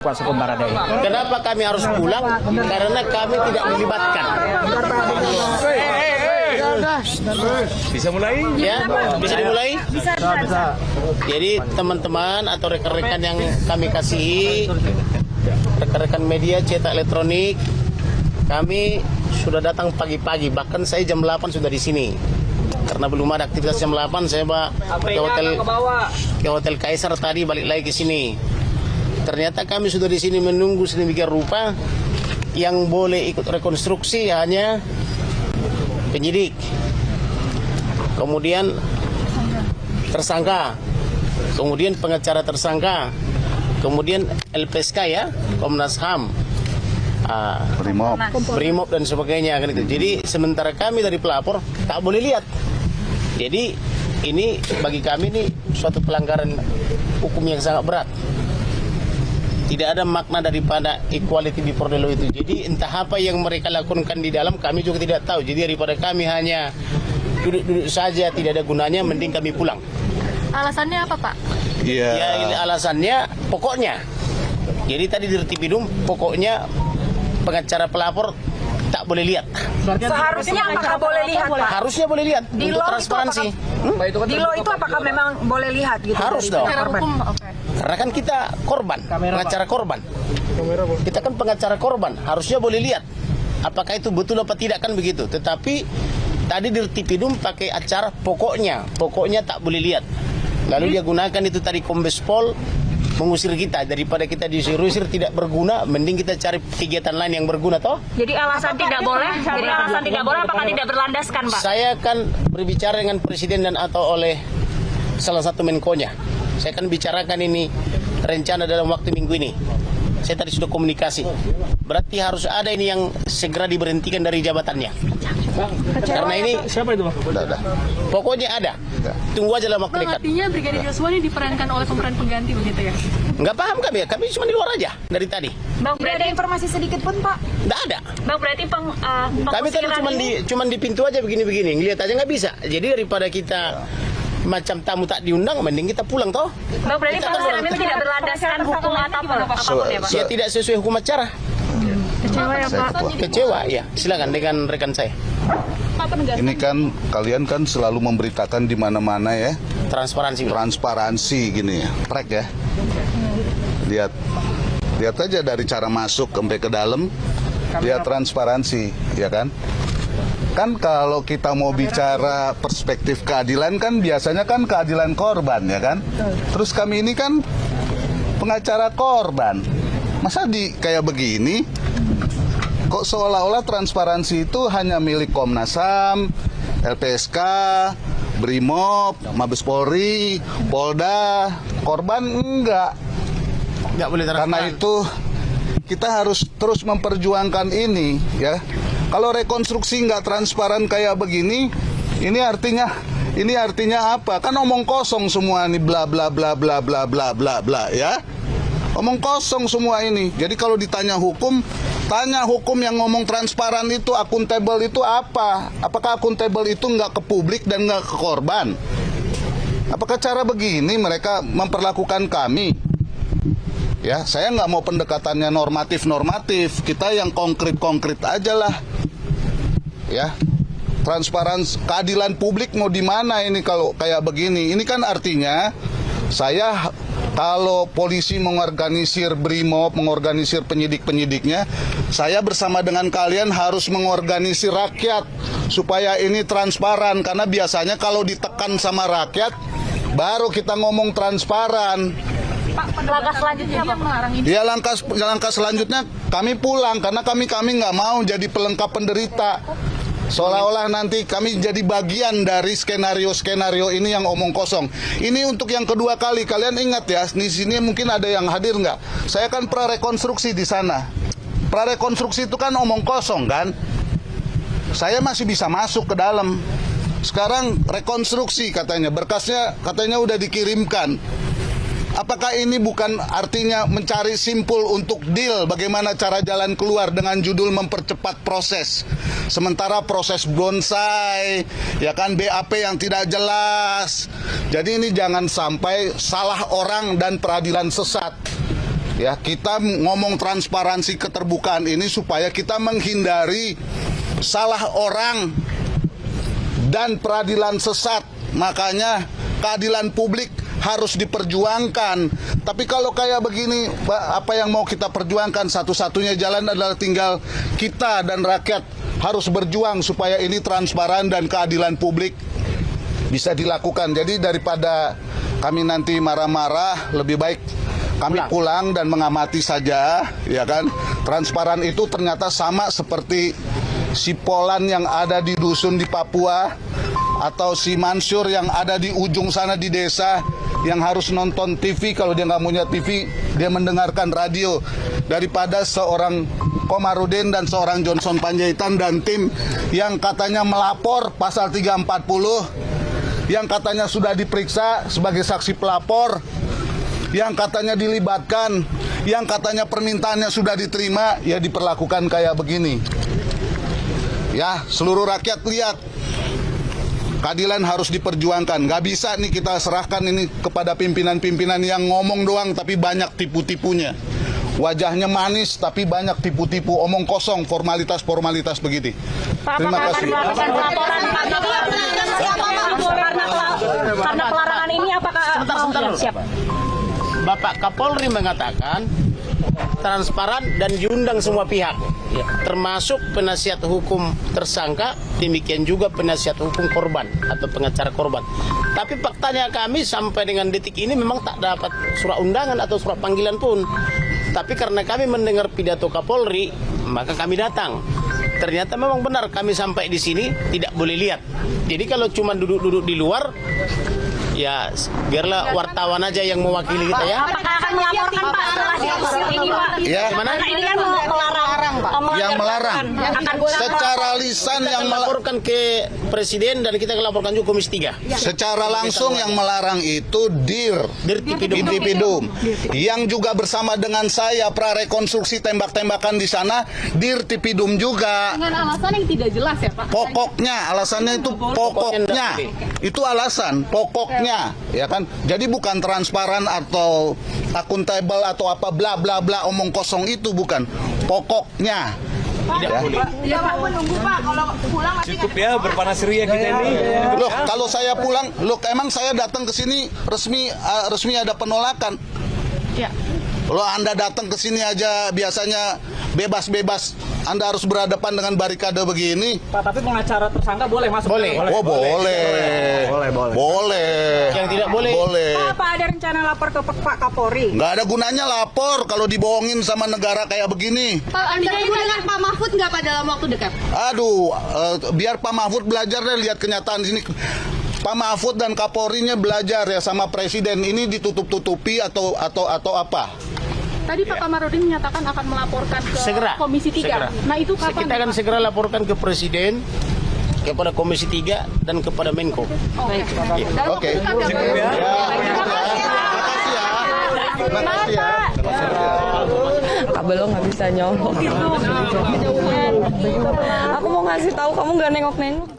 Kuasa Baradei. Kenapa kami harus pulang? Karena kami tidak dilibatkan. Bisa mulai? Ya, bisa dimulai? Bisa. Jadi teman-teman atau rekan-rekan yang kami kasihi, rekan-rekan media cetak elektronik, kami sudah datang pagi-pagi, bahkan saya jam 8 sudah di sini. Karena belum ada aktivitas jam 8, saya ke hotel Kaisar tadi, balik lagi ke sini. Ternyata kami sudah di sini menunggu sedemikian rupa, yang boleh ikut rekonstruksi hanya penyidik, kemudian tersangka, kemudian pengacara tersangka, kemudian LPSK ya, Komnas HAM, Brimob dan sebagainya kan itu. Jadi sementara kami dari pelapor tak boleh lihat. Jadi ini bagi kami ini suatu pelanggaran hukum yang sangat berat. Tidak ada makna daripada equality before the law itu. Jadi entah apa yang mereka lakukan di dalam kami juga tidak tahu. Jadi daripada kami hanya duduk-duduk saja tidak ada gunanya, mending kami pulang. Alasannya apa, Pak? Ya alasannya pokoknya. Jadi tadi di Retipidum pokoknya pengacara pelapor tak boleh lihat. Seharusnya apakah boleh lihat, Pak? Harusnya boleh lihat Di untuk law transparansi. Di law itu apakah memang boleh lihat gitu? Harus dari dong. pihak korban? Karena kan kita korban, pengacara korban. Kita kan pengacara korban, harusnya boleh lihat. Apakah itu betul apa tidak kan begitu. Tetapi tadi di Retipidum pakai acara pokoknya tak boleh lihat. Lalu dia gunakan itu tadi Kombes Pol mengusir kita. Daripada kita diusir tidak berguna, mending kita cari kegiatan lain yang berguna toh. Jadi alasan tidak boleh. Jadi alasan tidak boleh apakah tidak berlandaskan, Pak? Saya kan berbicara dengan presiden dan atau oleh salah satu menkonya. Saya akan bicarakan ini rencana dalam waktu minggu ini. Saya tadi sudah komunikasi. Berarti harus ada ini yang segera diberhentikan dari jabatannya. Karena ini Siapa itu, Bang? pokoknya ada. Tunggu aja dalam waktu dekat. Artinya Brigadir Yosua ini diperankan oleh pemeran pengganti begitu ya? Nggak paham kami cuma di luar aja dari tadi. Bang, Tidak ada berarti informasi sedikit pun, Pak. Nggak ada. Bang berarti Kami tadi cuma di pintu aja begini-begini. Ngeliat aja nggak bisa. Jadi daripada kita macam tamu tak diundang, mending kita pulang toh. Bang berarti Kita kan pengusiran ini tidak berlandaskan hukum apapun ya, Pak? Ya tidak sesuai hukum acara. Kecewa ya Pak? Kecewa ya. Silakan dengan rekan saya. Ini kan kalian kan selalu memberitakan di mana-mana ya, transparansi gini ya, trek ya. Lihat aja dari cara masuk sampai ke dalam, lihat transparansi, ya kan? Kan kalau kita mau bicara perspektif keadilan kan biasanya kan keadilan korban ya kan? Terus kami ini kan pengacara korban. Masa kayak begini? Kok seolah-olah transparansi itu hanya milik Komnas HAM, LPSK, Brimob, Mabes Polri, Polda, korban enggak. Nggak boleh transparan. Karena itu kita harus terus memperjuangkan ini ya. Kalau rekonstruksi nggak transparan kayak begini, ini artinya apa? Kan omong kosong semua ini bla bla bla bla bla bla bla bla ya. Omong kosong semua ini. Jadi kalau ditanya hukum, tanya hukum yang ngomong transparan itu, akuntabel itu apa? Apakah akuntabel itu nggak ke publik dan nggak ke korban? Apakah cara begini mereka memperlakukan kami? Ya, saya nggak mau pendekatannya normatif. Kita yang konkret aja lah. Ya, transparansi, keadilan publik mau di mana ini kalau kayak begini? Ini kan artinya saya kalau polisi mengorganisir Brimob, mengorganisir penyidik-penyidiknya, saya bersama dengan kalian harus mengorganisir rakyat supaya ini transparan. Karena biasanya kalau ditekan sama rakyat, baru kita ngomong transparan. Langkah selanjutnya apa, Pak? Ya langkah selanjutnya kami pulang karena kami nggak mau jadi pelengkap penderita. Seolah-olah nanti kami jadi bagian dari skenario ini yang omong kosong. Ini untuk yang kedua kali. Kalian ingat ya, di sini mungkin ada yang hadir nggak? Saya kan prarekonstruksi di sana. Prarekonstruksi itu kan omong kosong kan? Saya masih bisa masuk ke dalam. Sekarang rekonstruksi katanya, berkasnya katanya udah dikirimkan. Apakah ini bukan artinya mencari simpul untuk deal bagaimana cara jalan keluar dengan judul mempercepat proses? Sementara proses bonsai, ya kan BAP yang tidak jelas. Jadi ini jangan sampai salah orang dan peradilan sesat. Ya, kita ngomong transparansi keterbukaan ini supaya kita menghindari salah orang dan peradilan sesat. Makanya keadilan publik harus diperjuangkan. Tapi kalau kayak begini, apa yang mau kita perjuangkan? Satu-satunya jalan adalah tinggal kita dan rakyat harus berjuang supaya ini transparan dan keadilan publik bisa dilakukan. Jadi daripada kami nanti marah-marah, lebih baik kami pulang dan mengamati saja, ya kan? Transparan itu ternyata sama seperti si Polan yang ada di dusun di Papua, atau si Mansur yang ada di ujung sana di desa, yang harus nonton TV. Kalau dia nggak punya TV, dia mendengarkan radio. Daripada seorang Komarudin dan seorang Johnson Panjaitan dan tim yang katanya melapor pasal 340, yang katanya sudah diperiksa sebagai saksi pelapor, yang katanya dilibatkan, yang katanya permintaannya sudah diterima, ya diperlakukan kayak begini. Ya, seluruh rakyat lihat, keadilan harus diperjuangkan. Gak bisa nih kita serahkan ini kepada pimpinan-pimpinan yang ngomong doang tapi banyak tipu-tipunya. Wajahnya manis tapi banyak tipu-tipu, omong kosong, formalitas-formalitas begitu. Terima kasih. Karena pelarangan ini apakah siap? Bapak Kapolri mengatakan transparan dan diundang semua pihak, termasuk penasihat hukum tersangka, demikian juga penasihat hukum korban atau pengacara korban. Tapi faktanya kami sampai dengan detik ini memang tak dapat surat undangan atau surat panggilan pun. Tapi karena kami mendengar pidato Kapolri, maka kami datang. Ternyata memang benar kami sampai di sini tidak boleh lihat. Jadi kalau cuma duduk-duduk di luar, ya biarlah wartawan aja yang mewakili kita ya. Apakah akan melaporkan Pak setelah hasil ini Pak? Ya. Karena ini kan melarang Pak. Yang melarang secara lisan, yang melaporkan ke Presiden dan kita laporkan juga Komisi 3. secara langsung yang melarang itu Dirtipidum. Yang juga bersama dengan saya prarekonstruksi tembak-tembakan di sana Dirtipidum juga. Dengan alasan yang tidak jelas ya Pak? Pokoknya alasannya itu pokoknya. Itu alasan pokoknya, ya kan? Jadi bukan transparan atau akuntabel atau apa bla bla bla omong kosong, itu bukan. Pokoknya. Tidak boleh. Ya Pak, menunggu Pak. Kalau pulang masih Cukup ya berpanas ria kita ini. Loh, kalau saya pulang, loh emang saya datang ke sini resmi ada penolakan. Ya. Kalau Anda datang ke sini aja biasanya bebas-bebas, Anda harus berhadapan dengan barikade begini. Pak, tapi pengacara tersangka boleh masuk? Boleh. Oh, boleh. Yang tidak boleh. Boleh. Pak, apa ada rencana lapor ke Pak Kapolri? Nggak ada gunanya lapor kalau dibohongin sama negara kayak begini. Pak, Anda dengan Pak Mahfud nggak Pak dalam waktu dekat? Aduh, biar Pak Mahfud belajar deh lihat kenyataan di sini. Pak Mahfud dan Kapolrinya belajar ya sama Presiden, ini ditutup-tutupi atau apa? Tadi Pak Kamarudin menyatakan akan melaporkan ke Segera. Komisi 3. Segera. Nah itu kapan? Kita akan Pak? segera laporkan ke Presiden, kepada Komisi 3 dan kepada Menko. Baik. Oke. Terima kasih ya. Kabel lo nggak bisa nyolong. Aku mau ngasih tahu kamu nggak nengok-nengok.